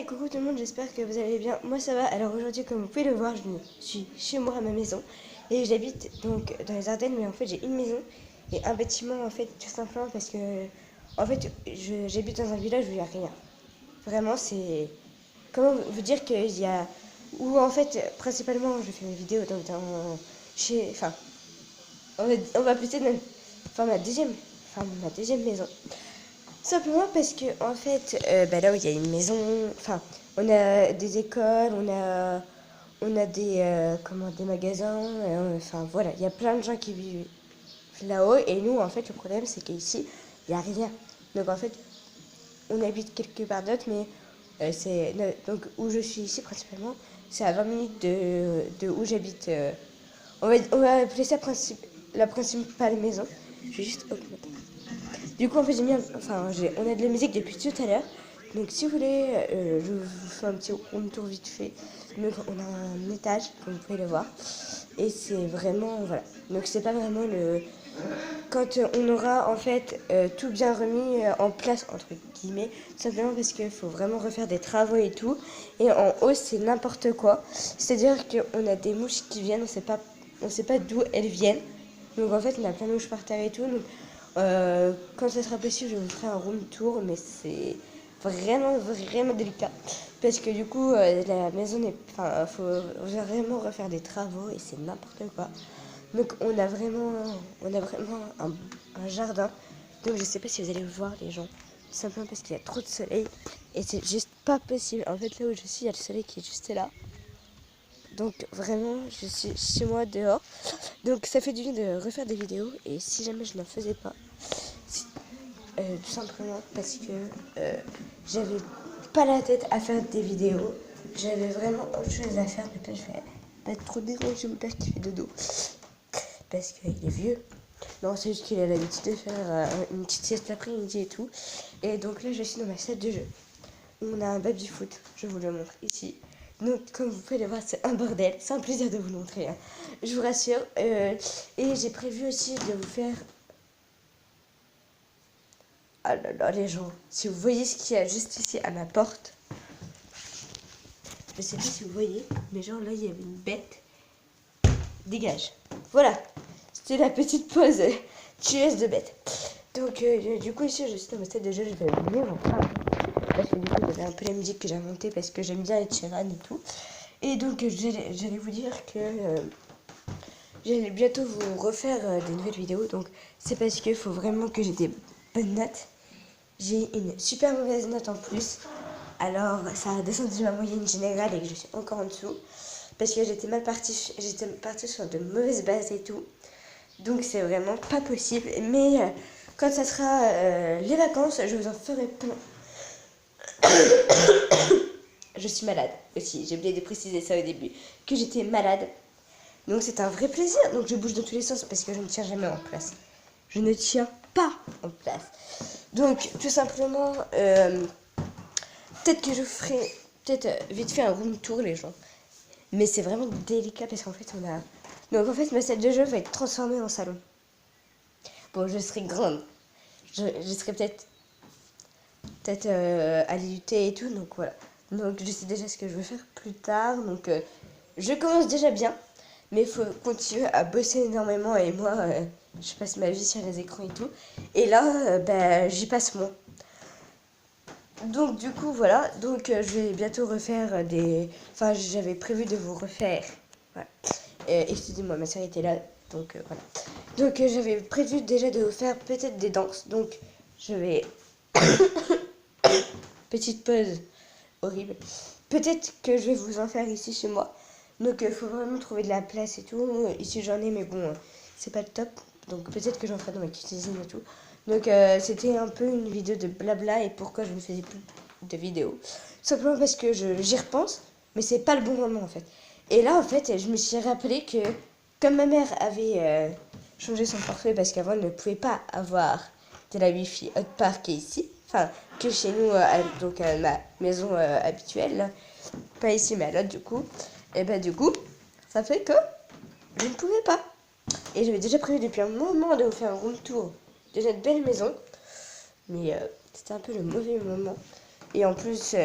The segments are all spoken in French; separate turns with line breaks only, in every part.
Hey, coucou tout le monde, j'espère que vous allez bien. Moi ça va. Alors aujourd'hui, comme vous pouvez le voir, je suis chez moi à ma maison et j'habite donc dans les Ardennes, mais en fait j'ai une maison et un bâtiment en fait tout simplement parce que en fait j'habite dans un village où il n'y a rien. Vraiment, c'est comment vous dire qu'il y a où en fait principalement je fais mes vidéos donc dans chez enfin on va peut-être même enfin ma deuxième maison. Simplement parce que en fait, là où il y a une maison, enfin, on a des écoles, on a des, des magasins, enfin voilà, il y a plein de gens qui vivent là-haut et nous en fait le problème c'est qu'ici il n'y a rien. Donc en fait on habite quelque part d'autre mais donc où je suis ici principalement, c'est à 20 minutes de où j'habite. On va appeler ça la principale maison. Je vais juste augmenter. Du coup, en fait, on a de la musique depuis tout à l'heure. Donc, si vous voulez, je vous fais un petit room tour vite fait. Donc, on a un étage, comme vous pouvez le voir. Et c'est vraiment, voilà. Donc, c'est pas vraiment le. Quand on aura, en fait, tout bien remis en place, entre guillemets, simplement parce qu'il faut vraiment refaire des travaux et tout. Et en haut, c'est n'importe quoi. C'est-à-dire qu'on a des mouches qui viennent, on sait pas d'où elles viennent. Donc, en fait, on a plein de mouches par terre et tout. Donc, quand ça sera possible, je vous ferai un room tour, mais c'est vraiment, vraiment délicat. Parce que du coup, la maison n'est. Enfin, faut vraiment refaire des travaux et c'est n'importe quoi. Donc, on a vraiment un jardin. Donc, je sais pas si vous allez voir les gens. Simplement parce qu'il y a trop de soleil et c'est juste pas possible. En fait, là où je suis, il y a le soleil qui est juste là. Donc vraiment, je suis chez moi dehors. Donc ça fait du bien de refaire des vidéos. Et si jamais je n'en faisais pas, tout simplement parce que j'avais pas la tête à faire des vidéos. J'avais vraiment autre chose à faire. Mais je vais pas être trop déranger mon père qui fait dodo. Parce qu'il est vieux. Non, c'est juste qu'il a l'habitude de faire une petite sieste l'après-midi et tout. Et donc là, je suis dans ma salle de jeu. On a un baby-foot, je vous le montre ici. Donc, comme vous pouvez le voir, c'est un bordel. C'est un plaisir de vous le montrer, hein. Je vous rassure. Et j'ai prévu aussi de vous faire... Ah là là, les gens. Si vous voyez ce qu'il y a juste ici à ma porte. Je sais pas si vous voyez, mais genre là, il y avait une bête. Dégage. Voilà. C'était la petite pause tueuse de bête. Donc, du coup, ici, je suis dans ma tête de jeu. Je vais venir vous parler. Parce que du coup, j'avais un peu la musique que j'ai montée parce que j'aime bien être Sheeran et tout. Et donc, j'allais vous dire que j'allais bientôt vous refaire des nouvelles vidéos. Donc, c'est parce qu'il faut vraiment que j'ai des bonnes notes. J'ai une super mauvaise note en plus. Alors, ça a descendu ma moyenne générale et que je suis encore en dessous. Parce que j'étais partie sur de mauvaises bases et tout. Donc, c'est vraiment pas possible. Mais quand ça sera les vacances, je vous en ferai plein. Je suis malade aussi, j'ai oublié de préciser ça au début, que j'étais malade. Donc c'est un vrai plaisir. Donc je bouge dans tous les sens parce que je ne tiens jamais en place. Je ne tiens pas en place. Donc tout simplement, peut-être que je ferai vite fait un room tour les gens. Mais c'est vraiment délicat parce qu'en fait on a... Donc en fait ma salle de jeu va être transformée en salon. Bon, je serai grande. Je serai peut-être à l'IUT et tout, donc voilà. Donc je sais déjà ce que je veux faire plus tard, donc je commence déjà bien, mais il faut continuer à bosser énormément et moi, je passe ma vie sur les écrans et tout, et là, j'y passe moins. Donc du coup, voilà, donc je vais bientôt refaire des... Enfin, j'avais prévu de vous refaire... Voilà. Excusez-moi, ma sœur était là, donc voilà. Donc j'avais prévu déjà de vous faire peut-être des danses, donc je vais... Petite pause horrible. Peut-être que je vais vous en faire ici chez moi. Donc il faut vraiment trouver de la place et tout. Ici j'en ai mais bon, c'est pas le top. Donc peut-être que j'en ferai dans ma cuisine et tout. Donc c'était un peu une vidéo de blabla et pourquoi je ne faisais plus de vidéos. Simplement parce que j'y repense, mais c'est pas le bon moment en fait. Et là en fait je me suis rappelé que comme ma mère avait changé son forfait parce qu'avant elle ne pouvait pas avoir de la wifi haute part qui est ici. Enfin, que chez nous, donc à ma maison habituelle, là. Pas ici mais à l'autre du coup. Et du coup, ça fait que je ne pouvais pas. Et j'avais déjà prévu depuis un moment de vous faire un room tour de notre belle maison. Mais c'était un peu le mauvais moment. Et en plus,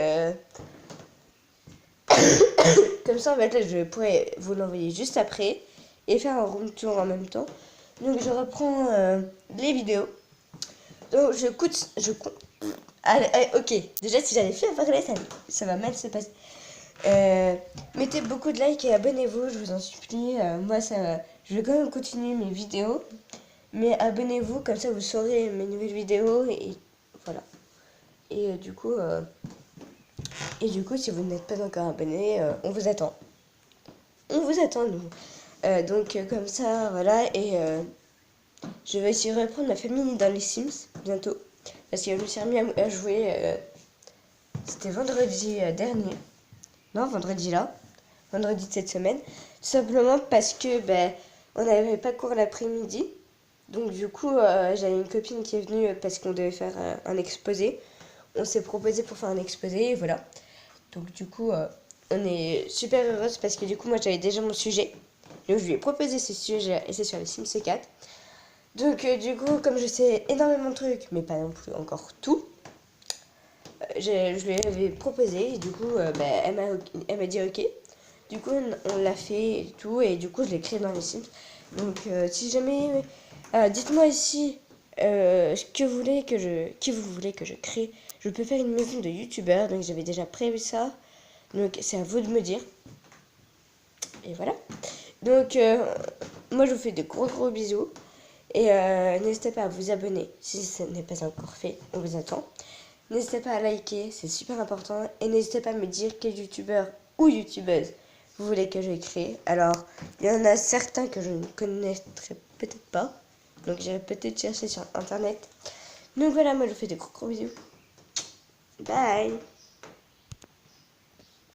Comme ça, en fait, là, je pourrais vous l'envoyer juste après et faire un room tour en même temps. Donc, je reprends les vidéos. Donc, Allez, ok, déjà, si j'avais fait parler, ça va mal se passer. Mettez beaucoup de likes et abonnez-vous, je vous en supplie. Moi, je vais quand même continuer mes vidéos. Mais abonnez-vous, comme ça, vous saurez mes nouvelles vidéos. Et voilà. Et du coup, si vous n'êtes pas encore abonné, on vous attend. On vous attend, nous. Donc, comme ça, voilà. Et je vais essayer de reprendre ma famille dans les Sims bientôt. Parce que je me suis remis à jouer. C'était vendredi dernier. Non, vendredi là. Vendredi de cette semaine. Tout simplement parce que on n'avait pas cours l'après-midi. Donc, du coup, j'avais une copine qui est venue parce qu'on devait faire un exposé. On s'est proposé pour faire un exposé et voilà. Donc du coup, on est super heureuse parce que du coup, moi j'avais déjà mon sujet. Donc je lui ai proposé ce sujet et c'est sur les Sims 4. Donc du coup, comme je sais énormément de trucs, mais pas non plus encore tout, je lui avais proposé et du coup, elle m'a dit ok. Du coup, on l'a fait et tout et du coup, je l'ai créé dans les Sims. Donc si jamais, dites-moi ici qui vous voulez que je crée. Je peux faire une maison de youtubeur, donc j'avais déjà prévu ça. Donc c'est à vous de me dire. Et voilà. Donc moi je vous fais de gros bisous. Et n'hésitez pas à vous abonner si ce n'est pas encore fait. On vous attend. N'hésitez pas à liker, c'est super important. Et n'hésitez pas à me dire quel youtubeur ou youtubeuse vous voulez que je crée. Alors, il y en a certains que je ne connaîtrai peut-être pas. Donc j'irai peut-être chercher sur internet. Donc voilà, moi je vous fais de gros bisous. Bye.